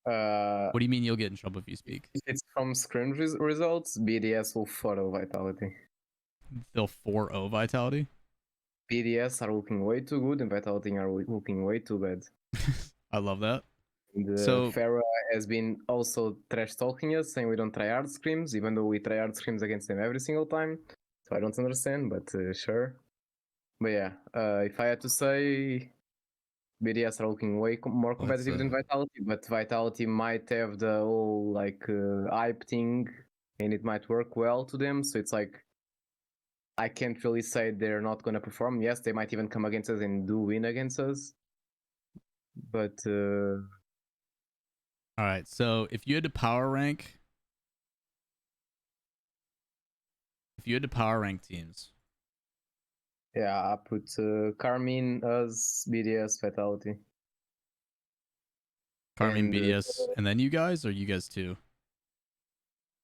What do you mean you'll get in trouble if you speak? If it's from Scrim results, BDS will follow Vitality. They'll 4-0 Vitality? BDS are looking way too good and Vitality are looking way too bad. I love that. So Farah has been also trash talking us, saying we don't try hard scrims, even though we try hard scrims against them every single time. So I don't understand, but sure. But yeah, if I had to say, BDS are looking way more competitive than Vitality, but Vitality might have the whole like hype thing, and it might work well to them. So it's like I can't really say they're not going to perform. Yes, they might even come against us and do win against us, but. All right, so if you had to power rank teams. Yeah, I put Karmine, us, BDS, Vitality. Karmine, BDS, and then you guys, or you guys too?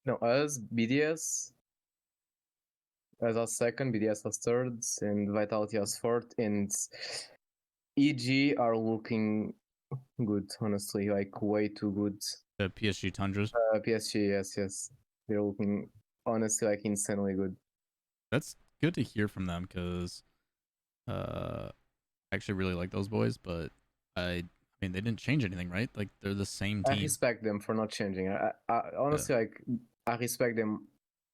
No, us, BDS, as our second, BDS as third, and Vitality as fourth, and EG are looking good, honestly, like way too good. The PSG Tundras? PSG, yes. They're looking, honestly, like insanely good. That's good to hear from them, because I actually really like those boys, but I mean, they didn't change anything, right? Like, they're the same team. I respect them for not changing. I honestly, like, I respect them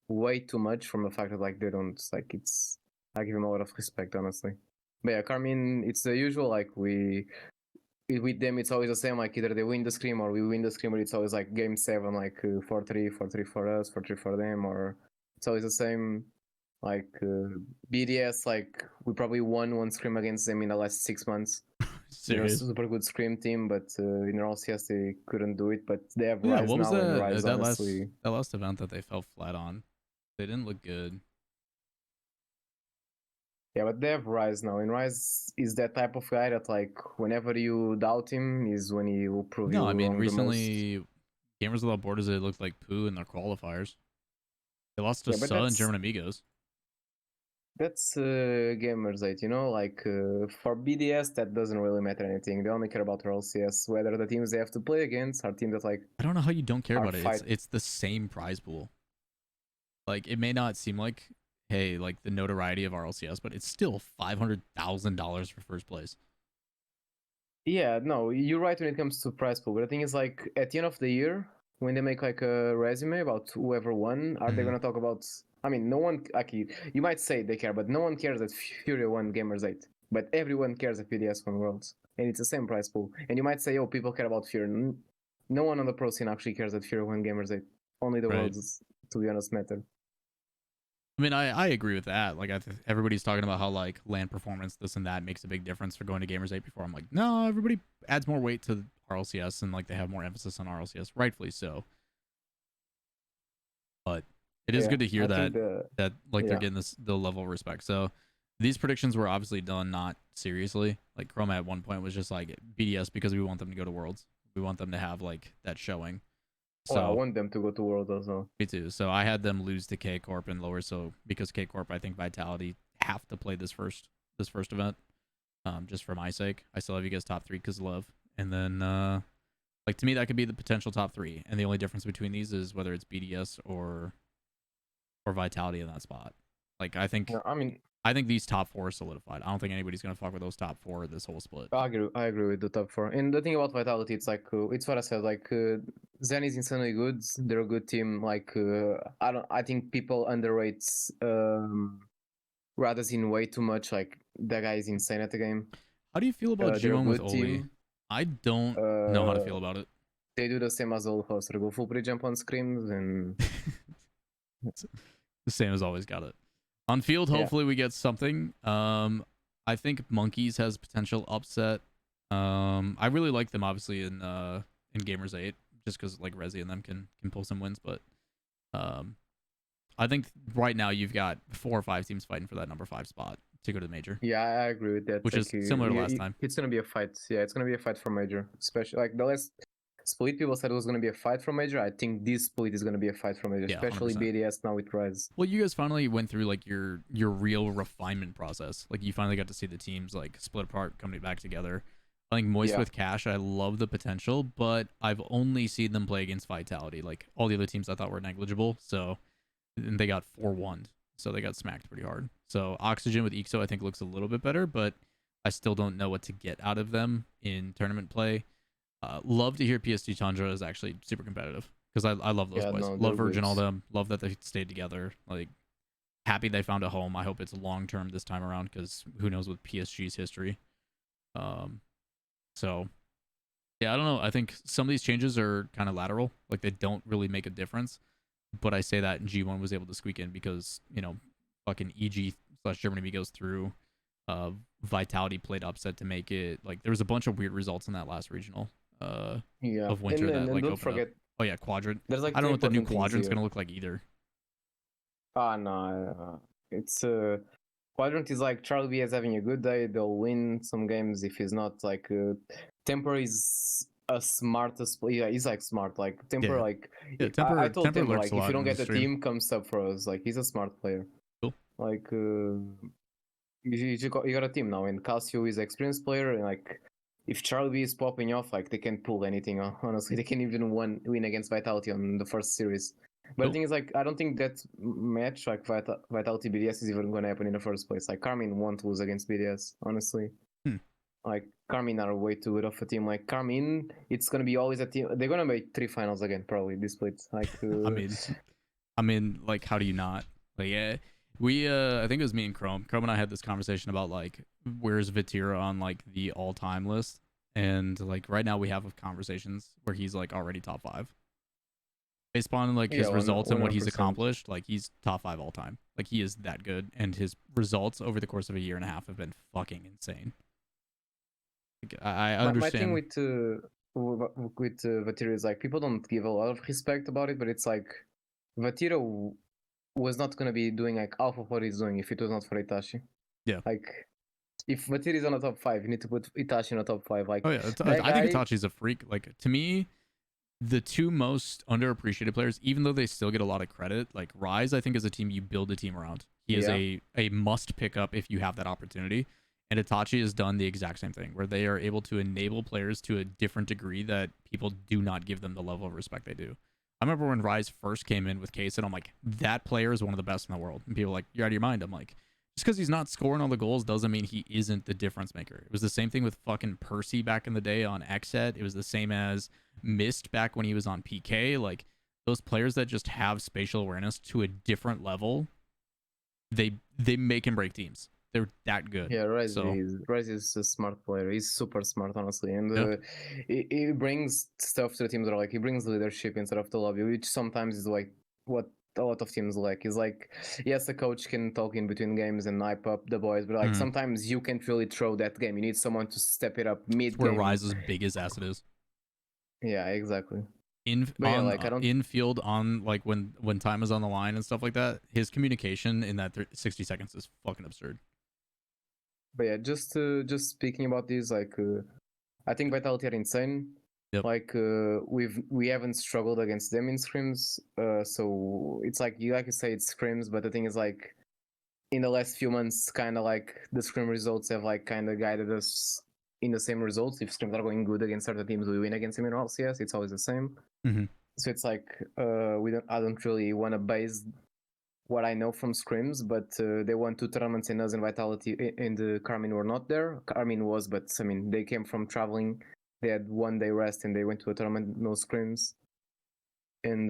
way too much from the fact that, like, they don't, like, it's, I give them a lot of respect, honestly. But yeah, Karmine, it's the usual, like, with them, it's always the same, like, either they win the Scrim or we win the Scrim, but it's always, like, game 7, like, 4-3, 4-3 for us, 4-3 for them, or it's always the same. Like BDS, like we probably won one Scrim against them in the last 6 months. They're a super good Scrim team, but in RLCS they couldn't do it. But they have Rise now, and Rise honestly. That last event that they fell flat on, they didn't look good. Yeah, but they have Rise now, and Rise is that type of guy that, like, whenever you doubt him is when he will prove you wrong. No, I mean recently, Gamers Without Borders, they looked like poo in their qualifiers. They lost to Suh and German Amigos. That's Gamers 8, you know, like for BDS that doesn't really matter anything. They only care about RLCS, whether the teams they have to play against are teams that, like, I don't know how you don't care about it. It's the same prize pool. Like, it may not seem like, hey, like the notoriety of RLCS, but it's still $500,000 for first place. Yeah, no, you're right when it comes to prize pool. But the thing is, like, at the end of the year, when they make like a resume about whoever won, are they gonna talk about? I mean, no one, like, you might say they care, but no one cares that Fury won Gamers 8. But everyone cares that PDS won Worlds, and it's the same prize pool. And you might say, oh, people care about Fury. No one on the pro scene actually cares that Fury won Gamers 8. Only the Worlds, to be honest, matter. I mean, I agree with that. Like, everybody's talking about how, like, LAN performance, this and that makes a big difference for going to Gamers 8 before. I'm like, no, everybody adds more weight to RLCS, and, like, they have more emphasis on RLCS, rightfully so. But it is good to hear that they're getting the level of respect. So these predictions were obviously done not seriously. Like, Chroma at one point was just like, BDS because we want them to go to Worlds. We want them to have, like, that showing. So I want them to go to Worlds also. Me too. So I had them lose to K Corp and Lawler. So because K Corp, I think Vitality have to play this first event, just for my sake. I still have you guys top 3 because love. And then, like, to me, that could be the potential top 3. And the only difference between these is whether it's BDS or Vitality in that spot. Like, I think these top 4 are solidified. I don't think anybody's gonna fuck with those top 4 this whole split. I agree with the top 4. And the thing about Vitality, it's like it's what I said. Like Zen is insanely good. They're a good team. Like I think people underrate Radazin way too much. Like, that guy is insane at the game. How do you feel about G1 with Oli? I don't know how to feel about it. They do the same as all hosts. They go full pre-jump on Scrims and the same as always. Got it. On field, hopefully we get something. I think Monkeys has potential upset. I really like them, obviously, in Gamers 8, just because, like, Rezi and them can pull some wins. But I think right now you've got 4 or 5 teams fighting for that number 5 spot to go to the major. Yeah, I agree with that. Which is similar to last time. It's gonna be a fight. Yeah, it's gonna be a fight for major, especially like the last split. People said it was gonna be a fight for major. I think this split is gonna be a fight for major, especially 100%. BDS now with Rise. Well, you guys finally went through, like, your real refinement process. Like, you finally got to see the teams, like, split apart, coming back together. I think Moist Yeah. with Cash, I love the potential, but I've only seen them play against Vitality. Like all the other teams I thought were negligible. So and they got 4-1. So they got smacked pretty hard. So Oxygen with Ixo I think looks a little bit better, but I still don't know what to get out of them in tournament play. Love to hear PSG Tundra is actually super competitive because I love those Yeah, boys. no, Love they're Virgin, good. all them. Love that they stayed together. Like happy they found a home. I hope it's long term this time around because who knows with PSG's history. Um, so yeah, I don't know. I think some of these changes are kind of lateral. Like they don't really make a difference. But I say that G1 was able to squeak in because, you know, fucking EG/Germany goes through. Vitality played upset to make it. Like there was a bunch of weird results in that last regional Yeah, of winter that and like don't opened up. forget, Oh yeah, Quadrant. there's like I don't two know what the new important things Quadrant's here. gonna look like either. Ah, no, it's Quadrant is like Charlie B is having a good day. They'll win some games. If he's not, like Temper is a smartest player. Yeah, he's like smart. Like Temper, Yeah, like yeah. I told Temper Temper, lurks like a if you lot don't in the get a stream. team, come sub for us. Like he's a smart player. Cool. Like you got a team now, and Casio is an experienced player, and like if Charlie B is popping off, like they can pull anything. Honestly, they can even win against Vitality on the first series. But Cool. the thing is, like, I don't think that match, like Vitality BDS, is even going to happen in the first place. Like, Karmine won't lose against BDS, honestly. Like, Karmine are way too good of a team. Like, Karmine, it's going to be always a team. They're going to make 3 finals again, probably, this split. Like, I mean, like, how do you not? Like, yeah, we, I think it was me and Chrome. Chrome and I had this conversation about like, where's Vatira on like the all-time list, and like right now we have conversations where he's like already top 5. Based on like yeah, his results and what he's 100%. accomplished, like he's top 5 all time. Like he is that good, and his results over the course of a year and a half have been fucking insane. Like, I My thing understand. with Vatira is like people don't give a lot of respect about it, but it's like Vatira was not gonna be doing like half of what he's doing if it was not for Itachi. Yeah. Like if Vatira is on the top 5, you need to put Itachi in the top 5. Oh Like yeah. that I think guy. Itachi's a freak. Like to me, the two most underappreciated players, even though they still get a lot of credit, like Rise, I think is a team you build a team around. He is Yeah, a must pick up if you have that opportunity. And Itachi has done the exact same thing, where they are able to enable players to a different degree that people do not give them the level of respect they do. I remember when Rise first came in with Case, and I'm like, that player is one of the best in the world. And people are like, you're out of your mind. I'm like, just because he's not scoring all the goals doesn't mean he isn't the difference maker. It was the same thing with fucking Percy back in the day on Xset. It was the same as Mist back when he was on PK. Like those players that just have spatial awareness to a different level, they make and break teams. They're that good. yeah. So Rise is a smart player. He's super smart, honestly, and yeah, he brings stuff to the teams that are like he brings leadership instead of the lobby, which sometimes is like what a lot of teams lack. Is like yes, the coach can talk in between games and hype up the boys, but like mm-hmm. sometimes you can't really throw that game. You need someone to step it up It's mid where game. Rise's biggest asset is. Yeah, exactly. In But yeah, on like I don't. in field on like when time is on the line and stuff like that, his communication in that 60 seconds is fucking absurd. But yeah, just speaking about this, like I think Vitality are insane. Yep. Like we haven't struggled against them in scrims, so it's like you say it's scrims, but the thing is like in the last few months, kind of like the scrim results have like kind of guided us in the same results. If scrims are going good against certain teams, we win against them in RLCS. It's always the same. Mm-hmm. So it's like I don't really want to base what I know from scrims, but they won 2 tournaments in us and Vitality and Karmine were not there. Karmine was, but I mean they came from traveling. They had 1 day rest and they went to a tournament, no scrims. And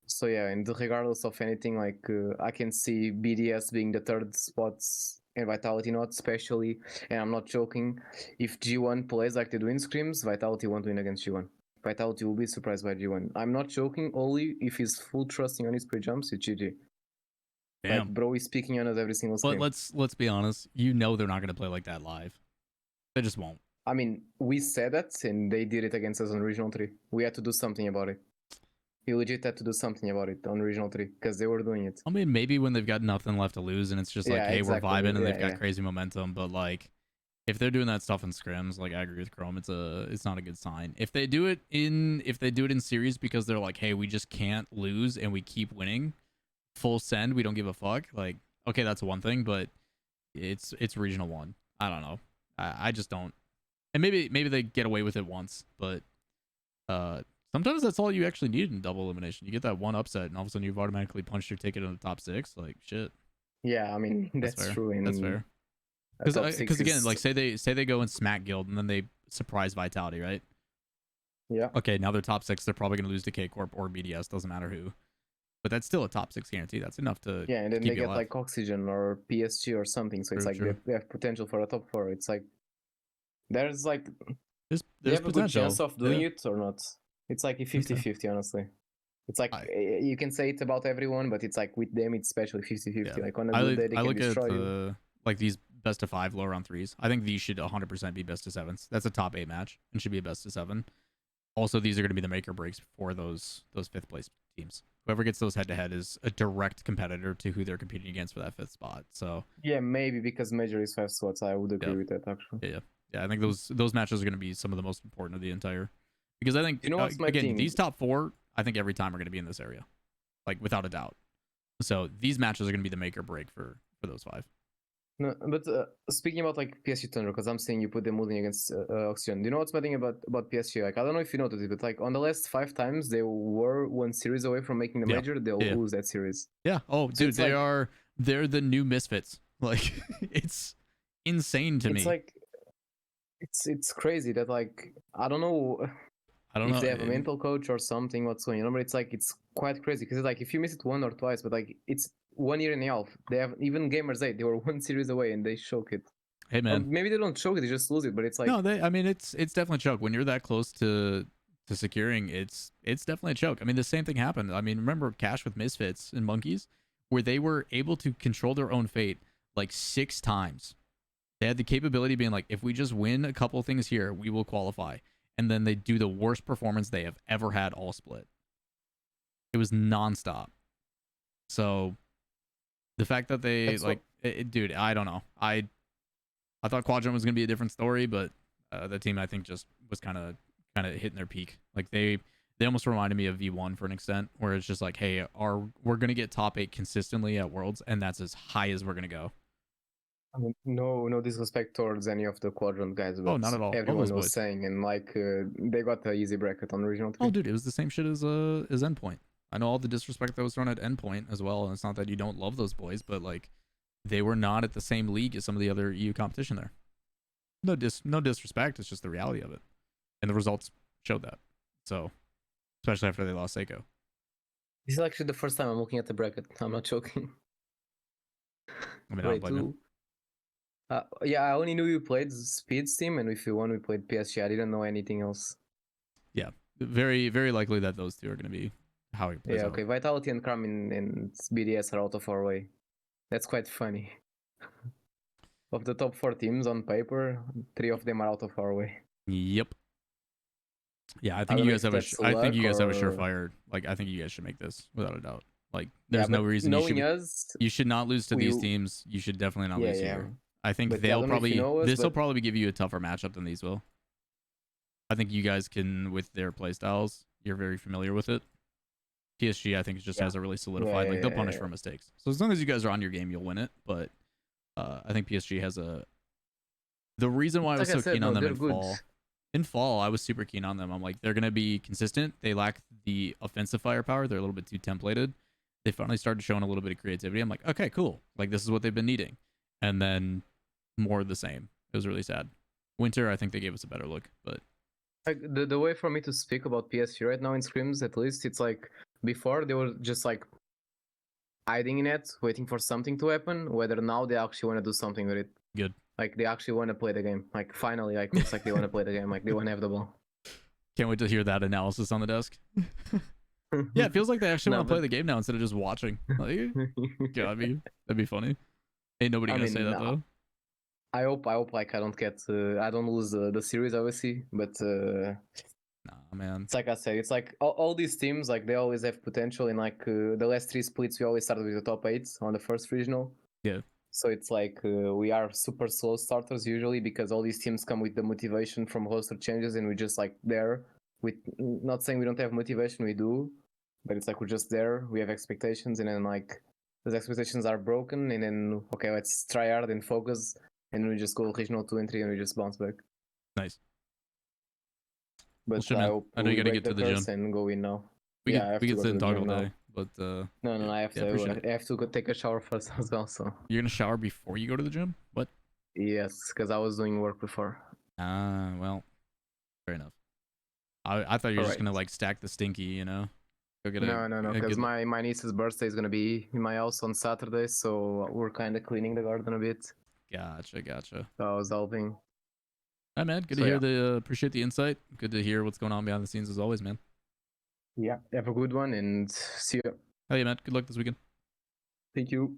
so yeah, and regardless of anything, like I can see BDS being the 3rd spots and Vitality not, especially, and I'm not joking. If G1 plays like they do in scrims, Vitality won't win against G1. Vitality will be surprised by G1. I'm not joking. Only if he's full trusting on his pre-jumps, it's GG. Like Damn. bro is speaking on us every single But scrim. let's be honest. You know they're not gonna play like that live. They just won't. I mean, we said that, and they did it against us on Regional 3. We had to do something about it. We legit had to do something about it on Regional 3 because they were doing it. I mean, maybe when they've got nothing left to lose and it's just like, Yeah, hey, we're exactly. vibing and they've got Yeah. crazy momentum. But like, if they're doing that stuff in scrims, like I agree with Chrome, it's not a good sign. If they do it in series because they're like, hey, we just can't lose and we keep winning, full send, we don't give a fuck. Like, okay, that's one thing, but it's regional 1. I don't know. I just don't. And maybe they get away with it once, but sometimes that's all you actually need in double elimination. You get that one upset, and all of a sudden you've automatically punched your ticket in the top 6. Like shit. Yeah, I mean That's that's fair. true. In That's fair. top six Because again, is... like say they go and smack guild and then they surprise vitality, right? yeah. Okay, now they're top 6. They're probably gonna lose to K Corp or BDS. Doesn't matter who. But that's still a top 6 guarantee. That's enough to Yeah, and then keep they you get alive. like Oxygen or PSG or something. So it's True, like true. they have potential for a top 4. It's like there's like There's they have a good potential. chance of doing Yeah. it or not. It's like a think so. 50-50, honestly. It's like I- you can say it about everyone, but it's like with them, it's especially 50-50. Yeah. Like on a good day, they I can look at destroy you. like these best of 5 low round 3s. I think these should 100% be best of 7s. That's a top 8 match and should be a best of 7. Also, these are going to be the make or breaks for those 5th place teams. Whoever gets those head to head is a direct competitor to who they're competing against for that 5th spot. So Yeah, maybe because major is 5 slots. I would agree yeah. with that actually. Yeah, I think those matches are going to be some of the most important of the entire. Because I think You know what's my again, thing? these top 4, I think every time are going to be in this area, like without a doubt. So these matches are going to be the make or break for those 5. No, but speaking about like PSG Tundra, because I'm seeing you put them moving against Oxygen. Do you know what's my thing about PSG? Like I don't know if you noticed it, but like on the last 5 times they were one series away from making the Yeah. major, they'll Yeah. lose that series. Yeah. Oh, So dude, it's like, they're the new misfits. Like it's insane to it's me. like it's crazy that like I don't know I don't if know. they have a mental coach or something what's going on, but it's like it's quite crazy because like if you miss it 1 or twice, but like it's 1 year and a half. They have even Gamers 8, they were 1 series away and they choke it. Hey Or man. maybe they don't choke it, they just lose it, but it's like No, I mean it's definitely a choke. When you're that close to securing, it's definitely a choke. I mean the same thing happened. I mean remember Cash with Misfits and Monkeys where they were able to control their own fate like 6 times. They had the capability of being like, if we just win a couple things here, we will qualify. And then they do the worst performance they have ever had all split. It was nonstop. So the fact that they dude, I don't know. I thought Quadrant was gonna be a different story, but the team I think just was kind of hitting their peak. Like they almost reminded me of V1 for an extent, where it's just like, hey, we're gonna get top 8 consistently at Worlds, and that's as high as we're gonna go. I mean, no disrespect towards any of the Quadrant guys, but not at all. Love everyone those was boys. saying, and like they got the easy bracket on regional 3. Oh, dude, it was the same shit as Endpoint. I know all the disrespect that was thrown at Endpoint as well, and it's not that you don't love those boys, but like they were not at the same league as some of the other EU competition there. No disrespect, it's just the reality of it, and the results showed that. So, especially after they lost Seiko. This is actually the first time I'm looking at the bracket. I'm not joking. I mean, I don't blame you. Yeah, I only knew you played Speed's team, and if you won, we played PSG. I didn't know anything else. Yeah, very likely that those 2 are going to be how it plays Yeah, out. okay. Vitality and Karmine and BDS are out of our way. That's quite funny. Of the top 4 teams on paper, 3 of them are out of our way. Yep. Yeah, I I think don't you know guys if have I think you guys have a luck or... surefire. Like, I think you guys should make this without a doubt. Like, Yeah, there's no but reason knowing us, you should not lose to these we... teams. You should definitely not Yeah, lose yeah. here. I think But I they'll don't know if you probably know us, this will but probably give you a tougher matchup than these will. I think you guys can with their playstyles. You're very familiar with it. PSG, I think, just has a really solidified. Like they'll punish for mistakes. So as long as you guys are on your game, you'll win it. But I think PSG has a. The reason why I was so keen on them in fall, I was super keen on them. I'm like, they're gonna be consistent. They lack the offensive firepower. They're a little bit too templated. They finally started showing a little bit of creativity. I'm like, okay, cool. Like this is what they've been needing. And then more of the same. It was really sad. Winter, I think they gave us a better look, but like the way for me to speak about PSG right now in scrims, at least, it's like before they were just like hiding in it, waiting for something to happen. Whether now they actually want to do something with it. Good. Like they actually want to play the game. Like finally, like looks like they want to play the game. Like they want to have the ball. Can't wait to hear that analysis on the desk. Yeah, it feels like they actually want to play the game now instead of just watching. Like, God, that'd be funny. Ain't nobody gonna say that though. I hope like I don't get I don't lose the series obviously, but nah, man. It's like I said, it's like all these teams, like they always have potential. In like the last 3 splits, we always started with the top 8 on the first regional. Yeah. So it's like we are super slow starters usually because all these teams come with the motivation from roster changes, and we just like there. With not saying we don't have motivation, we do, but it's like we're just there. We have expectations, and then like those expectations are broken, and then okay, let's try hard and focus, and we just go regional 2 and 3, and we just bounce back. Nice. But shit, I man. hope I know you we gotta break get the to the curse gym. and go in now. We Yeah, I have could to go sit to and the talk gym all now. day, but No, I have yeah, appreciate it. I have to go take a shower first as well. So You're gonna shower before you go to the gym? What? yes, because I was doing work before. Ah, well, fair enough. I thought you were All just right. gonna like stack the stinky, you know? Go get No, a because good. my niece's birthday is gonna be in my house on Saturday, so we're kind of cleaning the garden a bit. Gotcha. So I was helping. Hi, man. Good to So hear yeah, the appreciate the insight. Good to hear what's going on behind the scenes as always, man. yeah. Have a good one and see you. Hey, man. Good luck this weekend. Thank you.